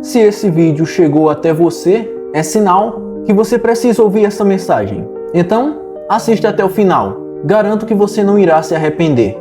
Se esse vídeo chegou até você, é sinal que você precisa ouvir essa mensagem. Então, assista até o final. Garanto que você não irá se arrepender.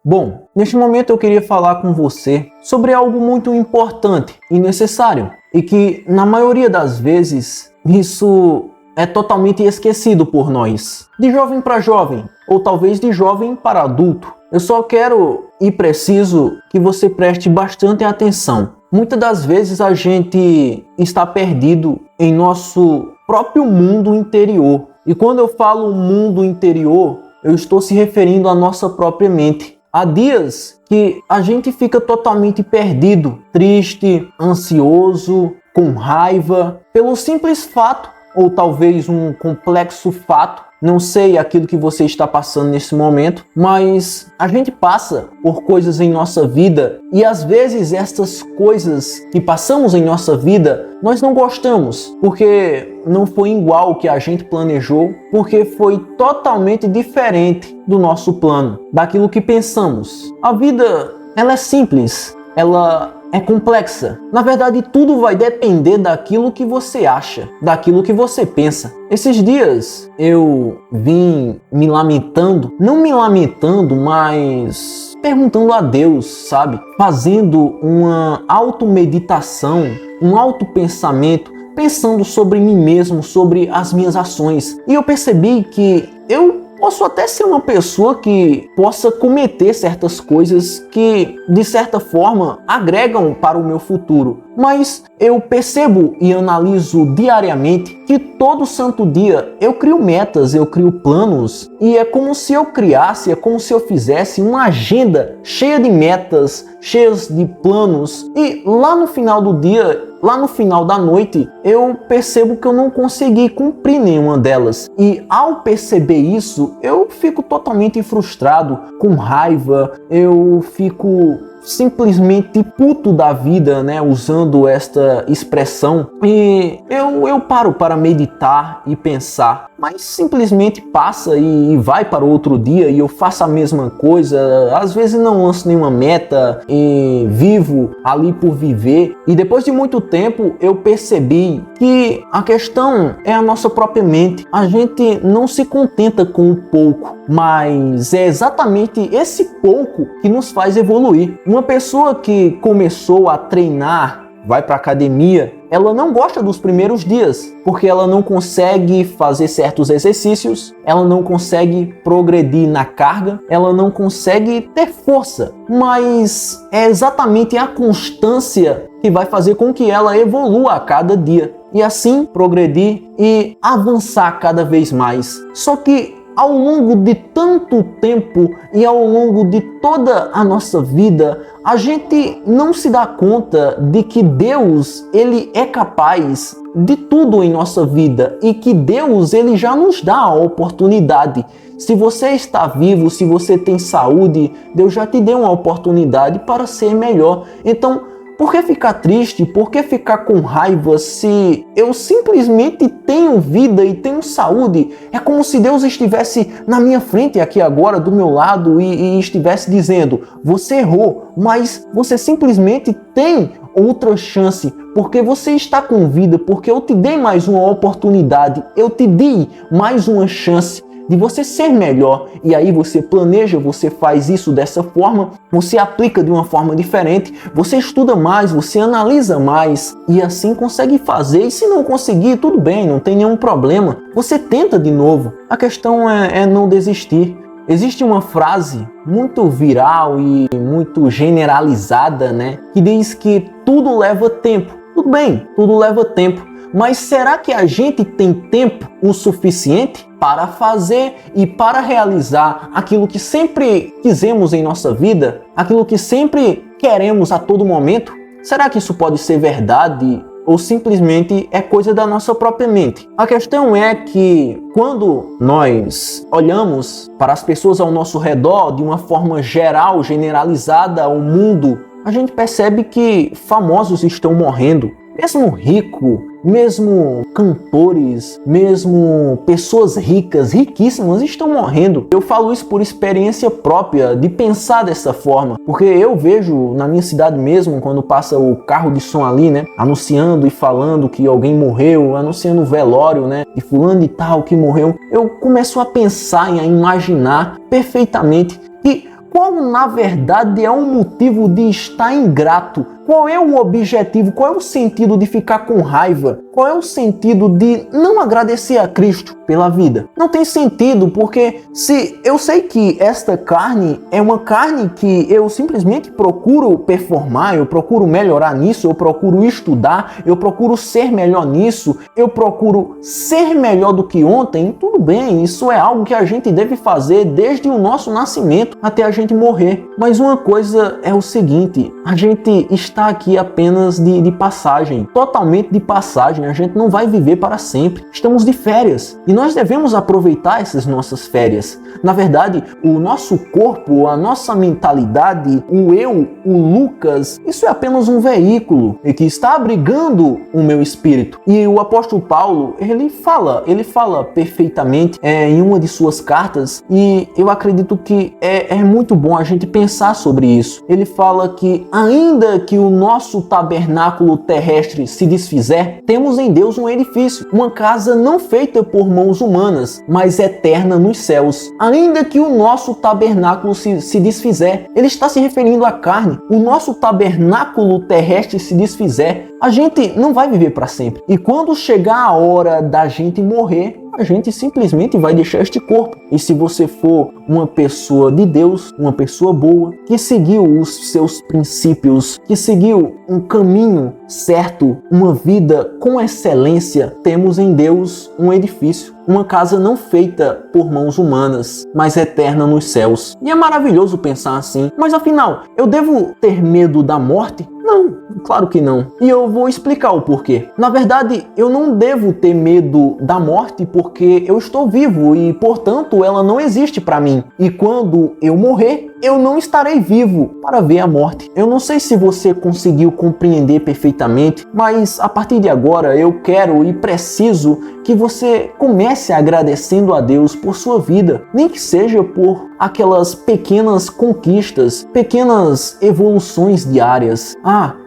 Bom, neste momento eu queria falar com você sobre algo muito importante e necessário, e que, na maioria das vezes, isso é totalmente esquecido por nós. De jovem para jovem, ou talvez de jovem para adulto. Eu só quero e preciso que você preste bastante atenção. Muitas das vezes a gente está perdido em nosso próprio mundo interior. E quando eu falo mundo interior, eu estou se referindo à nossa própria mente. Há dias que a gente fica totalmente perdido, triste, ansioso, com raiva, pelo simples fato, ou talvez um complexo fato, não sei aquilo que você está passando nesse momento, mas a gente passa por coisas em nossa vida e às vezes estas coisas que passamos em nossa vida nós não gostamos, porque não foi igual o que a gente planejou, porque foi totalmente diferente do nosso plano, daquilo que pensamos. A vida, ela é simples, ela é complexa. Na verdade, tudo vai depender daquilo que você acha, daquilo que você pensa. Esses dias eu vim me lamentando, não me lamentando, mas perguntando a Deus, sabe? Fazendo uma automeditação, um autopensamento, pensando sobre mim mesmo, sobre as minhas ações. E eu percebi que eu posso até ser uma pessoa que possa cometer certas coisas que, de certa forma, agregam para o meu futuro. Mas eu percebo e analiso diariamente que todo santo dia eu crio metas, eu crio planos e é como se eu criasse, é como se eu fizesse uma agenda cheia de metas, cheias de planos e lá no final do dia, lá no final da noite, eu percebo que eu não consegui cumprir nenhuma delas. E ao perceber isso, eu fico totalmente frustrado, com raiva, eu fico simplesmente puto da vida, né, usando esta expressão, e eu paro para meditar e pensar, mas simplesmente passa e vai para outro dia e eu faço a mesma coisa, às vezes não lanço nenhuma meta e vivo ali por viver. E depois de muito tempo eu percebi que a questão é a nossa própria mente. A gente não se contenta com o pouco, mas é exatamente esse pouco que nos faz evoluir. Uma pessoa que começou a treinar, vai para a academia, ela não gosta dos primeiros dias, porque ela não consegue fazer certos exercícios, ela não consegue progredir na carga, ela não consegue ter força, mas é exatamente a constância que vai fazer com que ela evolua a cada dia e assim progredir e avançar cada vez mais. Só que ao longo de tanto tempo e ao longo de toda a nossa vida, a gente não se dá conta de que Deus, ele é capaz de tudo em nossa vida e que Deus, ele já nos dá a oportunidade. Se você está vivo, se você tem saúde, Deus já te deu uma oportunidade para ser melhor. Então, por que ficar triste? Por que ficar com raiva se eu simplesmente tenho vida e tenho saúde? É como se Deus estivesse na minha frente aqui agora, do meu lado, e estivesse dizendo: você errou, mas você simplesmente tem outra chance, porque você está com vida, porque eu te dei mais uma oportunidade, eu te dei mais uma chance de você ser melhor. E aí você planeja, você faz isso dessa forma, você aplica de uma forma diferente, você estuda mais, você analisa mais e assim consegue fazer. E se não conseguir, tudo bem, não tem nenhum problema, você tenta de novo. A questão é não desistir. Existe uma frase muito viral e muito generalizada, né, que diz que tudo leva tempo. Tudo bem, tudo leva tempo. Mas será que a gente tem tempo o suficiente para fazer e para realizar aquilo que sempre quisemos em nossa vida? Aquilo que sempre queremos a todo momento? Será que isso pode ser verdade ou simplesmente é coisa da nossa própria mente? A questão é que quando nós olhamos para as pessoas ao nosso redor de uma forma geral, generalizada ao mundo, a gente percebe que famosos estão morrendo. Mesmo rico, mesmo cantores, mesmo pessoas ricas, riquíssimas, estão morrendo. Eu falo isso por experiência própria, de pensar dessa forma, porque eu vejo na minha cidade mesmo, quando passa o carro de som ali, né, anunciando e falando que alguém morreu, anunciando o velório, né, de fulano e tal que morreu, eu começo a pensar e a imaginar perfeitamente que qual na verdade é o motivo de estar ingrato. Qual é o objetivo, qual é o sentido de ficar com raiva? Qual é o sentido de não agradecer a Cristo pela vida? Não tem sentido, porque se eu sei que esta carne é uma carne que eu simplesmente procuro performar, eu procuro melhorar nisso, eu procuro estudar, eu procuro ser melhor nisso, eu procuro ser melhor do que ontem, tudo bem, isso é algo que a gente deve fazer desde o nosso nascimento até a gente morrer. Mas uma coisa é o seguinte, a gente está aqui apenas de passagem, totalmente de passagem, a gente não vai viver para sempre, estamos de férias e nós devemos aproveitar essas nossas férias. Na verdade, o nosso corpo, a nossa mentalidade, o eu, o Lucas, isso é apenas um veículo que está abrigando o meu espírito. E o apóstolo Paulo, ele fala perfeitamente em uma de suas cartas, e eu acredito que é muito bom a gente pensar sobre isso. Ele fala que ainda que o nosso tabernáculo terrestre se desfizer, temos em Deus um edifício, uma casa não feita por mãos humanas, mas eterna nos céus. Ainda que o nosso tabernáculo se desfizer, ele está se referindo à carne. O nosso tabernáculo terrestre se desfizer, a gente não vai viver para sempre. E quando chegar a hora da gente morrer, a gente simplesmente vai deixar este corpo. E se você for uma pessoa de Deus, uma pessoa boa, que seguiu os seus princípios, que seguiu um caminho certo, uma vida com excelência, temos em Deus um edifício, uma casa não feita por mãos humanas, mas eterna nos céus. E é maravilhoso pensar assim. Mas afinal, eu devo ter medo da morte? Não, claro que não. E eu vou explicar o porquê. Na verdade, eu não devo ter medo da morte porque eu estou vivo e, portanto, ela não existe para mim. E quando eu morrer, eu não estarei vivo para ver a morte. Eu não sei se você conseguiu compreender perfeitamente, mas a partir de agora eu quero e preciso que você comece agradecendo a Deus por sua vida, nem que seja por aquelas pequenas conquistas, pequenas evoluções diárias.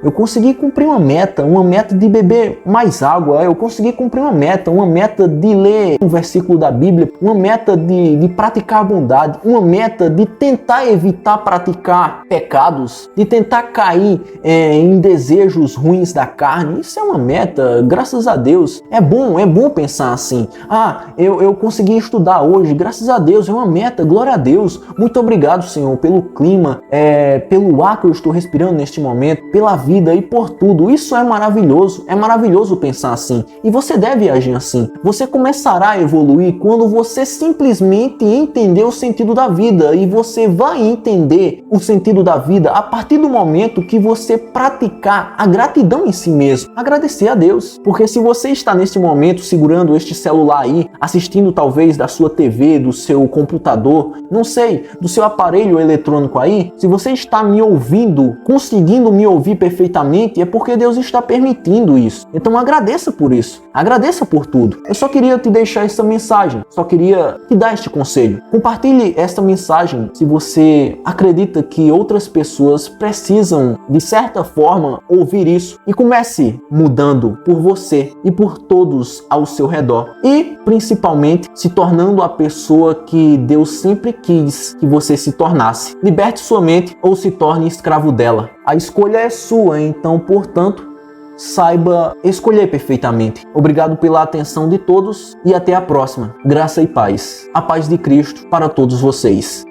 Eu consegui cumprir uma meta de beber mais água, eu consegui cumprir uma meta de ler um versículo da Bíblia, uma meta de praticar a bondade, uma meta de tentar evitar praticar pecados, de tentar cair em desejos ruins da carne. Isso é uma meta, graças a Deus. É bom pensar assim. Eu consegui estudar hoje, graças a Deus, é uma meta, glória a Deus. Muito obrigado, Senhor, pelo clima, pelo ar que eu estou respirando neste momento, pela vida e por tudo. Isso é maravilhoso pensar assim. E você deve agir assim. Você começará a evoluir quando você simplesmente entender o sentido da vida, e você vai entender o sentido da vida a partir do momento que você praticar a gratidão em si mesmo, agradecer a Deus. Porque se você está neste momento segurando este celular aí, assistindo talvez da sua TV, do seu computador, não sei, do seu aparelho eletrônico aí, se você está me ouvindo, conseguindo me ouvir perfeitamente, é porque Deus está permitindo isso. Então agradeça por isso, agradeça por tudo. Eu só queria te deixar essa mensagem, só queria te dar este conselho. Compartilhe esta mensagem se você acredita que outras pessoas precisam, de certa forma, ouvir isso, e comece mudando por você e por todos ao seu redor, e principalmente se tornando a pessoa que Deus sempre quis que você se tornasse. Liberte sua mente ou se torne escravo dela. A escolha é sua, então, portanto, saiba escolher perfeitamente. Obrigado pela atenção de todos e até a próxima. Graça e paz. A paz de Cristo para todos vocês.